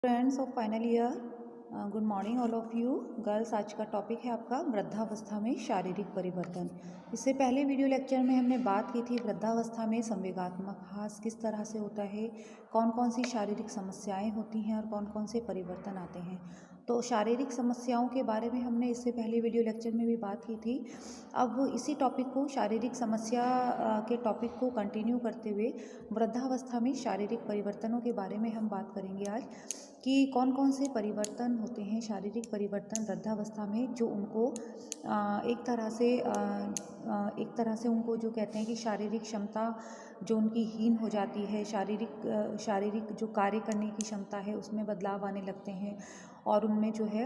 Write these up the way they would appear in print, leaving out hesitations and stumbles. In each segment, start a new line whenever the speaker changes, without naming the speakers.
Friends of final year, good morning all of you girls. आज का topic है आपका वृद्धावस्था में शारीरिक परिवर्तन। इससे पहले वीडियो लेक्चर में हमने बात की थी वृद्धावस्था में संवेगात्मक ह्रास किस तरह से होता है, कौन कौन सी शारीरिक समस्याएं होती हैं और कौन कौन से परिवर्तन आते हैं। तो शारीरिक समस्याओं के बारे में हमने इससे पहले वीडियो लेक्चर में भी बात की थी। अब इसी टॉपिक को, शारीरिक समस्या के टॉपिक को कंटिन्यू करते हुए वृद्धावस्था में शारीरिक परिवर्तनों के बारे में हम बात करेंगे आज कि कौन कौन से परिवर्तन होते हैं, शारीरिक परिवर्तन वृद्धावस्था में, जो उनको एक तरह से उनको जो कहते हैं कि शारीरिक क्षमता जो उनकी हीन हो जाती है, शारीरिक जो कार्य करने की क्षमता है उसमें बदलाव आने लगते हैं और उनमें जो है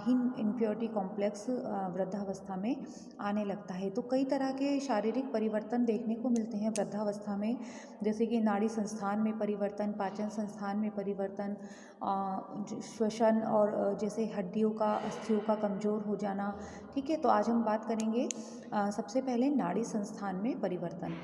हीन इन्फ्योरिटी कॉम्प्लेक्स वृद्धावस्था में आने लगता है। तो कई तरह के शारीरिक परिवर्तन देखने को मिलते हैं वृद्धावस्था में, जैसे कि नाड़ी संस्थान में परिवर्तन, पाचन संस्थान में परिवर्तन, श्वसन और जैसे हड्डियों का, अस्थियों का कमज़ोर हो जाना। ठीक है, तो आज हम बात करेंगे सबसे पहले नाड़ी संस्थान में परिवर्तन।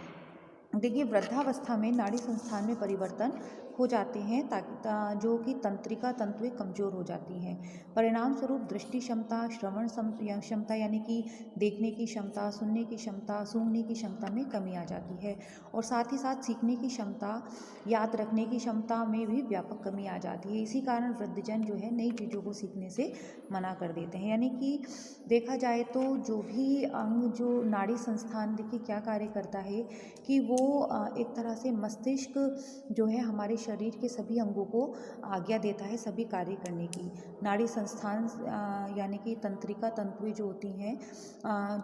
देखिए, वृद्धावस्था में नाड़ी संस्थान में परिवर्तन हो जाते हैं ताकि जो कि तंत्रिका तंतुएं कमज़ोर हो जाती हैं। परिणाम स्वरूप दृष्टि क्षमता, श्रवण क्षमता यानी कि देखने की क्षमता, सुनने की क्षमता, सूंघने की क्षमता में कमी आ जाती है और साथ ही साथ सीखने की क्षमता, याद रखने की क्षमता में भी व्यापक कमी आ जाती है। इसी कारण वृद्धजन जो है नई चीज़ों को सीखने से मना कर देते हैं। यानी कि देखा जाए तो जो भी अंग, जो नाड़ी संस्थान देखिए क्या कार्य करता है कि वो एक तरह से मस्तिष्क जो है हमारे शरीर के सभी अंगों को आज्ञा देता है सभी कार्य करने की। नाड़ी संस्थान यानी कि तंत्रिका तंतुएं जो होती हैं,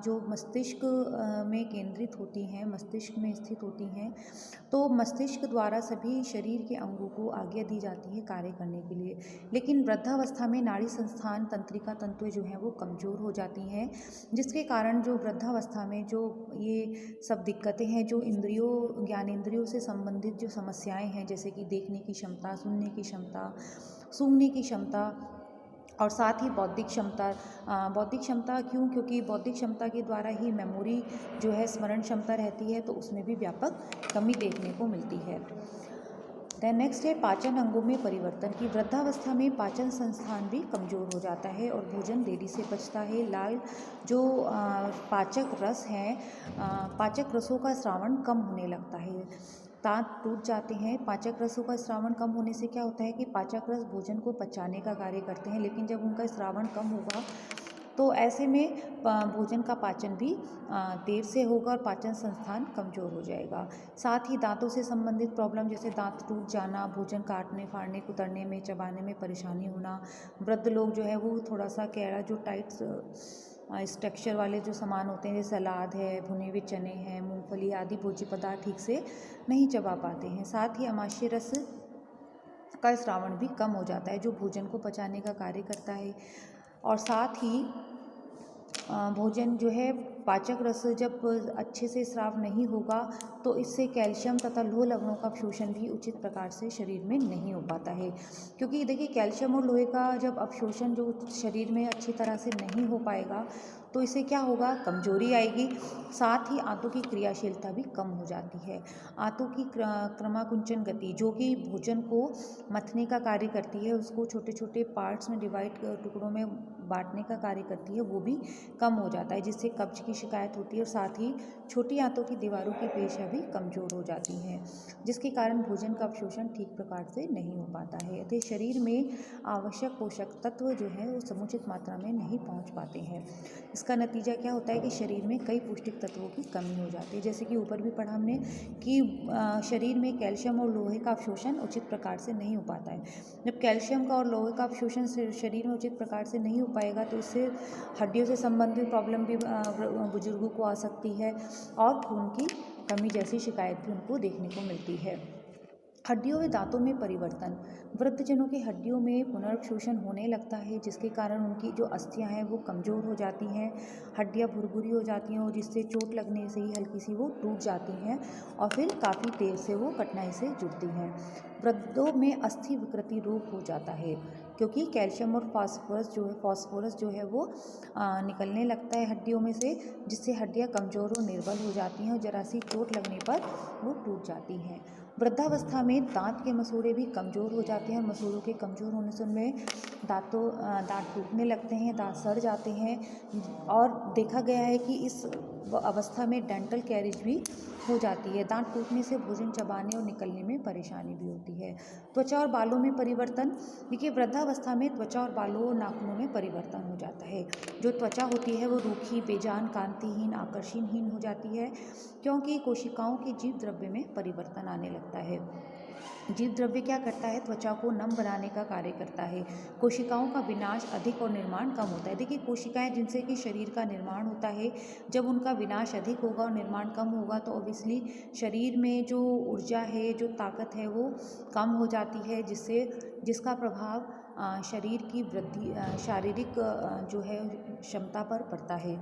जो मस्तिष्क में केंद्रित होती हैं, मस्तिष्क में स्थित होती हैं, तो मस्तिष्क द्वारा सभी शरीर के अंगों को आज्ञा दी जाती है कार्य करने के लिए। लेकिन वृद्धावस्था में नाड़ी संस्थान, तंत्रिका तंतुएं जो हैं वो कमज़ोर हो जाती हैं, जिसके कारण जो वृद्धावस्था में जो ये सब दिक्कतें हैं, जो इंद्रियों, ज्ञानेंद्रियों से संबंधित जो समस्याएं हैं, जैसे कि देखने की क्षमता, सुनने की क्षमता, सूंघने की क्षमता और साथ ही बौद्धिक क्षमता क्यों? क्योंकि बौद्धिक क्षमता के द्वारा ही मेमोरी जो है, स्मरण क्षमता रहती है, तो उसमें भी व्यापक कमी देखने को मिलती है। देन नेक्स्ट है पाचन अंगों में परिवर्तन की वृद्धावस्था में पाचन संस्थान भी कमज़ोर हो जाता है और भोजन देरी से पचता है। लाल जो पाचक रस हैं, पाचक रसों का स्रावण कम होने लगता है, दांत टूट जाते हैं। पाचक रसों का स्रावण कम होने से क्या होता है कि पाचक रस भोजन को पचाने का कार्य करते हैं, लेकिन जब उनका स्रावण कम होगा तो ऐसे में भोजन का पाचन भी देर से होगा और पाचन संस्थान कमज़ोर हो जाएगा। साथ ही दांतों से संबंधित प्रॉब्लम, जैसे दांत टूट जाना, भोजन काटने, फाड़ने, कुतरने में, चबाने में परेशानी होना। वृद्ध लोग जो है वो थोड़ा सा कैड़ा, जो टाइट स्ट्रक्चर वाले जो सामान होते हैं, जैसे सलाद है, भुने हुए चने हैं, मूंगफली आदि भोज्य पदार्थ ठीक से नहीं चबा पाते हैं। साथ ही अमाशय रस का स्रावण भी कम हो जाता है, जो भोजन को पचाने का कार्य करता है। और साथ ही भोजन जो है, पाचक रस जब अच्छे से स्राव नहीं होगा तो इससे कैल्शियम तथा लोह लवणों का अवशोषण भी उचित प्रकार से शरीर में नहीं हो पाता है। क्योंकि देखिए, कैल्शियम और लोहे का जब अवशोषण जो शरीर में अच्छी तरह से नहीं हो पाएगा तो इससे क्या होगा, कमजोरी आएगी। साथ ही आंतों की क्रियाशीलता भी कम हो जाती है। आंतों की क्रमाकुंचन गति, जो कि भोजन को मथने का कार्य करती है, उसको छोटे छोटे पार्ट्स में टुकड़ों में बांटने का कार्य करती है, वो भी कम हो जाता है, जिससे कब्ज की शिकायत होती है। और साथ ही छोटी आंतों की दीवारों की पेशियां भी कमज़ोर हो जाती हैं, जिसके कारण भोजन का अवशोषण ठीक प्रकार से नहीं हो पाता है। अतः शरीर में आवश्यक पोषक तत्व जो है वो समुचित मात्रा में नहीं पहुंच पाते हैं। इसका नतीजा क्या होता है कि शरीर में कई पौष्टिक तत्वों की कमी हो जाती है। जैसे कि ऊपर भी पढ़ा हमने कि शरीर में कैल्शियम और लोहे का अवशोषण उचित प्रकार से नहीं हो पाता है। जब कैल्शियम का और लोहे का अवशोषण शरीर में उचित प्रकार से नहीं हो पाएगा तो इससे हड्डियों से संबंधित प्रॉब्लम भी बुजुर्गों को आ सकती है और खून की कमी जैसी शिकायत भी उनको देखने को मिलती है। हड्डियों व दांतों में परिवर्तन, वृद्धजनों की हड्डियों में पुनर्क्षोषण होने लगता है, जिसके कारण उनकी जो अस्थियां हैं वो कमज़ोर हो जाती हैं, हड्डियां भुरभुरी हो जाती हैं और जिससे चोट लगने से ही हल्की सी वो टूट जाती हैं और फिर काफ़ी देर से वो कठिनाई से जुड़ती हैं। वृद्धों में अस्थि विकृति रोग हो जाता है, क्योंकि कैल्शियम और फास्फोरस जो है वो निकलने लगता है हड्डियों में से, जिससे हड्डियां कमज़ोर और निर्बल हो जाती हैं और जरा सी चोट लगने पर वो टूट जाती हैं। वृद्धावस्था में दांत के मसूड़े भी कमज़ोर हो जाते हैं और मसूड़ों के कमज़ोर होने से उनमें दांत टूटने लगते हैं, दांत सड़ जाते हैं और देखा गया है कि इस अवस्था में डेंटल कैरिज भी हो जाती है। दांत टूटने से भोजन चबाने और निकलने में परेशानी भी होती है। त्वचा और बालों में परिवर्तन, देखिए वृद्धावस्था में त्वचा और बालों और नाखूनों में परिवर्तन हो जाता है। जो त्वचा होती है वो रूखी, बेजान, कांतिहीन, आकर्षणहीन हो जाती है क्योंकि कोशिकाओं के जीव द्रव्य में परिवर्तन आने लगता है। जीव द्रव्य क्या करता है? त्वचा को नम बनाने का कार्य करता है। कोशिकाओं का विनाश अधिक और निर्माण कम होता है। देखिए कोशिकाएं जिनसे कि शरीर का निर्माण होता है, जब उनका विनाश अधिक होगा और निर्माण कम होगा तो ऑब्वियसली शरीर में जो ऊर्जा है, जो ताकत है वो कम हो जाती है, जिसका प्रभाव शरीर की वृद्धि, शारीरिक जो है क्षमता पर पड़ता है।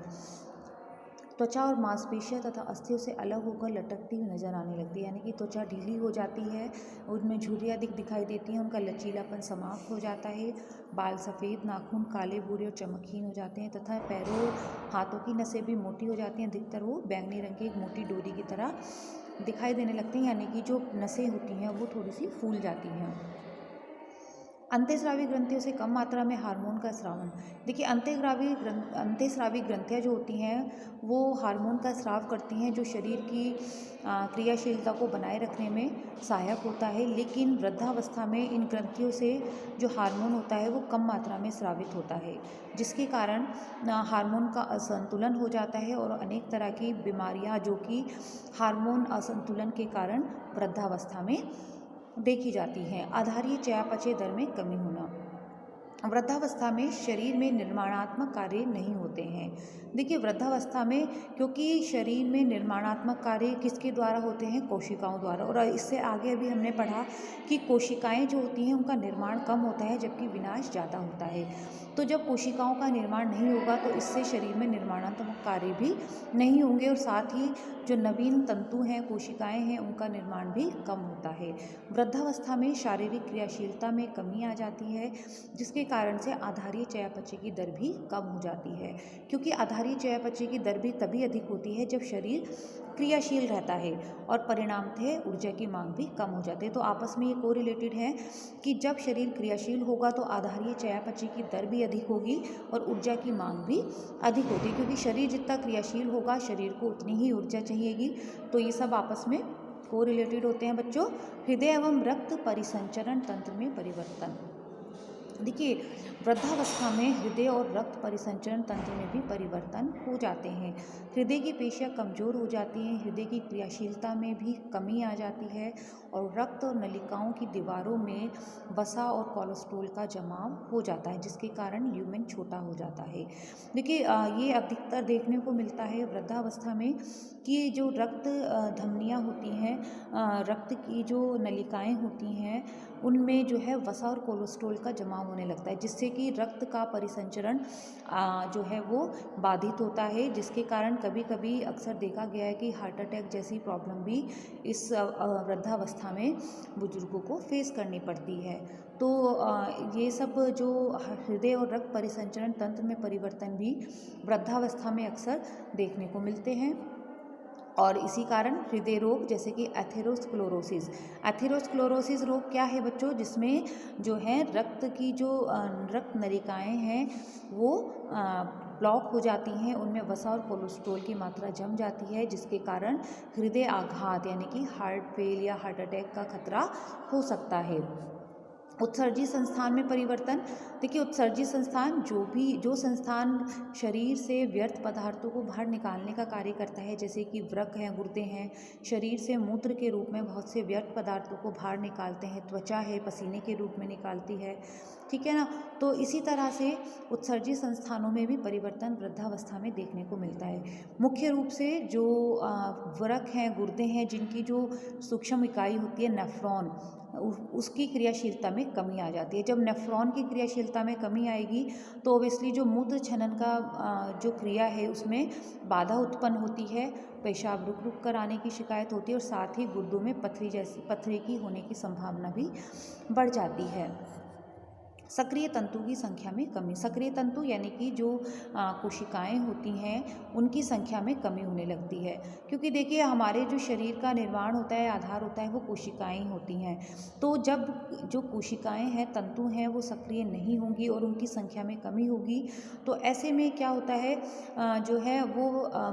त्वचा और मांसपेशियां तथा अस्थियों से अलग होकर लटकती हुई नजर आने लगती है, यानी कि त्वचा ढीली हो जाती है, उनमें झुर्रियाँ दिखाई देती हैं, उनका लचीलापन समाप्त हो जाता है। बाल सफ़ेद, नाखून काले, भूरे और चमकहीन हो जाते हैं तथा पैरों हाथों की नसें भी मोटी हो जाती हैं। अधिकतर वो बैंगनी रंग की एक मोटी डोरी की तरह दिखाई देने लगती हैं, यानी कि जो नसें होती हैं वो थोड़ी सी फूल जाती हैं। अंतःस्रावी ग्रंथियों से कम मात्रा में हार्मोन का स्रावन, देखिए अंतःस्रावी ग्रंथियाँ जो होती हैं वो हार्मोन का स्राव करती हैं जो शरीर की क्रियाशीलता को बनाए रखने में सहायक होता है, लेकिन वृद्धावस्था में इन ग्रंथियों से जो हार्मोन होता है वो कम मात्रा में स्रावित होता है, जिसके कारण हार्मोन का असंतुलन हो जाता है और अनेक तरह की बीमारियां जो कि हार्मोन असंतुलन के कारण वृद्धावस्था में देखी जाती हैं। आधारीय चयापचय दर में कमी होना, वृद्धावस्था में शरीर में निर्माणात्मक कार्य नहीं होते हैं। देखिए वृद्धावस्था में क्योंकि शरीर में निर्माणात्मक कार्य किसके द्वारा होते हैं? कोशिकाओं द्वारा। और इससे आगे अभी हमने पढ़ा कि कोशिकाएं जो होती हैं उनका निर्माण कम होता है जबकि विनाश ज़्यादा होता है। तो जब कोशिकाओं का निर्माण नहीं होगा तो इससे शरीर में निर्माणात्मक कार्य भी नहीं होंगे और साथ ही जो नवीन तंतु हैं, कोशिकाएं हैं, उनका निर्माण भी कम होता है। वृद्धावस्था में शारीरिक क्रियाशीलता में कमी आ जाती है, जिसके कारण से आधारीय चयापचय की दर भी कम हो जाती है, क्योंकि आधारीय चयापचय की दर भी तभी अधिक होती है जब शरीर क्रियाशील रहता है और परिणामतः ऊर्जा की मांग भी कम हो जाती है। तो आपस में ये कोरिलेटेड है कि जब शरीर क्रियाशील होगा तो आधारीय चयापचय की दर भी अधिक होगी और ऊर्जा की मांग भी अधिक होगी, क्योंकि शरीर जितना क्रियाशील होगा शरीर को उतनी ही ऊर्जा चाहिएगी। तो ये सब आपस में कोरिलेटेड होते हैं बच्चों। हृदय एवं रक्त परिसंचरण तंत्र में परिवर्तन, देखिए वृद्धावस्था में हृदय और रक्त परिसंचरण तंत्र में भी परिवर्तन हो जाते हैं। हृदय की पेशियां कमज़ोर हो जाती हैं, हृदय की क्रियाशीलता में भी कमी आ जाती है और रक्त और नलिकाओं की दीवारों में वसा और कोलेस्ट्रॉल का जमाव हो जाता है, जिसके कारण ल्यूमेन छोटा हो जाता है। देखिए ये अधिकतर देखने को मिलता है वृद्धावस्था में कि जो रक्त धमनियाँ होती हैं, रक्त की जो नलिकाएं होती हैं उनमें जो है वसा और कोलेस्ट्रॉल का जमाव होने लगता है, जिससे कि रक्त का परिसंचरण जो है वो बाधित होता है, जिसके कारण कभी कभी अक्सर देखा गया है कि हार्ट अटैक जैसी प्रॉब्लम भी इस वृद्धावस्था में बुजुर्गों को फेस करनी पड़ती है। तो ये सब जो हृदय और रक्त परिसंचरण तंत्र में परिवर्तन भी वृद्धावस्था में अक्सर देखने को मिलते हैं और इसी कारण हृदय रोग जैसे कि एथेरोस्क्लेरोसिस रोग क्या है बच्चों? जिसमें जो है रक्त की जो रक्त नलिकाएं हैं वो ब्लॉक हो जाती हैं, उनमें वसा और कोलेस्ट्रॉल की मात्रा जम जाती है, जिसके कारण हृदय आघात यानी कि हार्ट फेल या हार्ट अटैक का खतरा हो सकता है। उत्सर्जी संस्थान में परिवर्तन, देखिए उत्सर्जी संस्थान जो संस्थान शरीर से व्यर्थ पदार्थों को बाहर निकालने का कार्य करता है, जैसे कि वृक्क हैं, गुर्दे हैं, शरीर से मूत्र के रूप में बहुत से व्यर्थ पदार्थों को बाहर निकालते हैं, त्वचा है पसीने के रूप में निकालती है, ठीक है ना। तो इसी तरह से उत्सर्जी संस्थानों में भी परिवर्तन वृद्धावस्था में देखने को मिलता है। मुख्य रूप से जो वृक्क हैं, गुर्दे हैं, जिनकी जो सूक्ष्म इकाई होती है नेफ्रॉन, उसकी क्रियाशीलता में कमी आ जाती है। जब नेफ्रॉन की क्रियाशीलता में कमी आएगी तो ओबियसली जो मूत्र छनन का जो क्रिया है उसमें बाधा उत्पन्न होती है, पेशाब रुक रुक कर आने की शिकायत होती है और साथ ही गुर्दों में पथरी की होने की संभावना भी बढ़ जाती है। सक्रिय तंतु की संख्या में कमी। सक्रिय तंतु यानी कि जो कोशिकाएं होती हैं उनकी संख्या में कमी होने लगती है, क्योंकि देखिए हमारे जो शरीर का निर्माण होता है, आधार होता है, वो कोशिकाएं होती हैं। तो जब जो कोशिकाएं हैं, तंतु हैं, वो सक्रिय नहीं होंगी और उनकी संख्या में कमी होगी, तो ऐसे में क्या होता है, जो है वो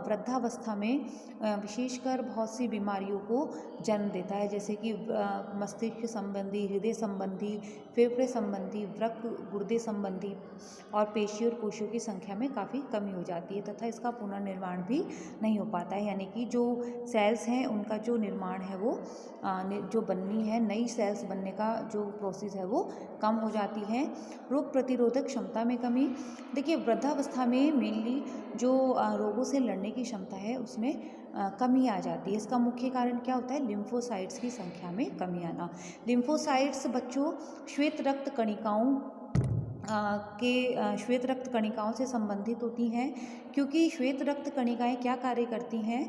वृद्धावस्था में विशेषकर बहुत सी बीमारियों को जन्म देता है, जैसे कि मस्तिष्क संबंधी, हृदय संबंधी, फेफड़े संबंधी, वृक्क, गुर्दे संबंधी और पेशी और कोशियों की संख्या में काफ़ी कमी हो जाती है तथा इसका पुनर्निर्माण भी नहीं हो पाता है, यानी कि जो सेल्स हैं उनका जो निर्माण है वो जो बननी है, नई सेल्स बनने का जो प्रोसेस है वो कम हो जाती है। रोग प्रतिरोधक क्षमता में कमी। देखिए वृद्धावस्था में मेनली जो रोगों से लड़ने की क्षमता है उसमें कमी आ जाती है। इसका मुख्य कारण क्या होता है, लिम्फोसाइट्स की संख्या में कमी आना। लिम्फोसाइट्स बच्चों श्वेत रक्त कणिकाओं श्वेत रक्त कणिकाओं से संबंधित होती हैं, क्योंकि श्वेत रक्त कणिकाएं क्या कार्य करती हैं,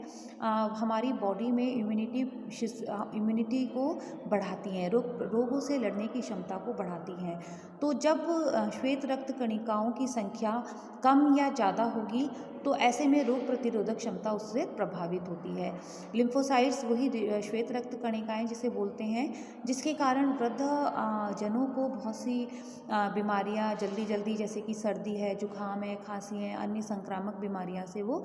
हमारी बॉडी में इम्यूनिटी को बढ़ाती हैं, रोगों से लड़ने की क्षमता को बढ़ाती हैं। तो जब श्वेत रक्त कणिकाओं की संख्या कम या ज़्यादा होगी तो ऐसे में रोग प्रतिरोधक क्षमता उससे प्रभावित होती है। लिम्फोसाइट्स वही श्वेत रक्त कणिकाएं जिसे बोलते हैं, जिसके कारण वृद्ध जनों को बहुत सी बीमारियां जल्दी जल्दी, जैसे कि सर्दी है, जुखाम है, खांसी है, अन्य संक्रामक बीमारियां से वो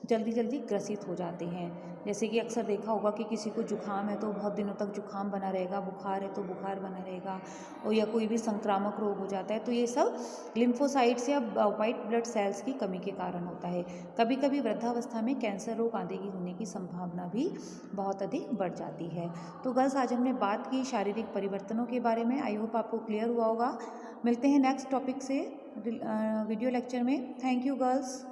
जल्दी जल्दी ग्रसित हो जाते हैं। जैसे कि अक्सर देखा होगा कि किसी को जुखाम है तो बहुत दिनों तक जुखाम बना रहेगा, बुखार है तो बुखार बना रहेगा, और या कोई भी संक्रामक रोग हो जाता है, तो ये सब लिम्फोसाइट्स या वाइट ब्लड सेल्स की कमी के कारण होता है। कभी कभी वृद्धावस्था में कैंसर रोग आदि की होने की संभावना भी बहुत अधिक बढ़ जाती है। तो गर्ल्स, आज हमने बात की शारीरिक परिवर्तनों के बारे में। आई होप आपको क्लियर हुआ होगा। मिलते हैं नेक्स्ट टॉपिक से वीडियो लेक्चर में। Thank you girls.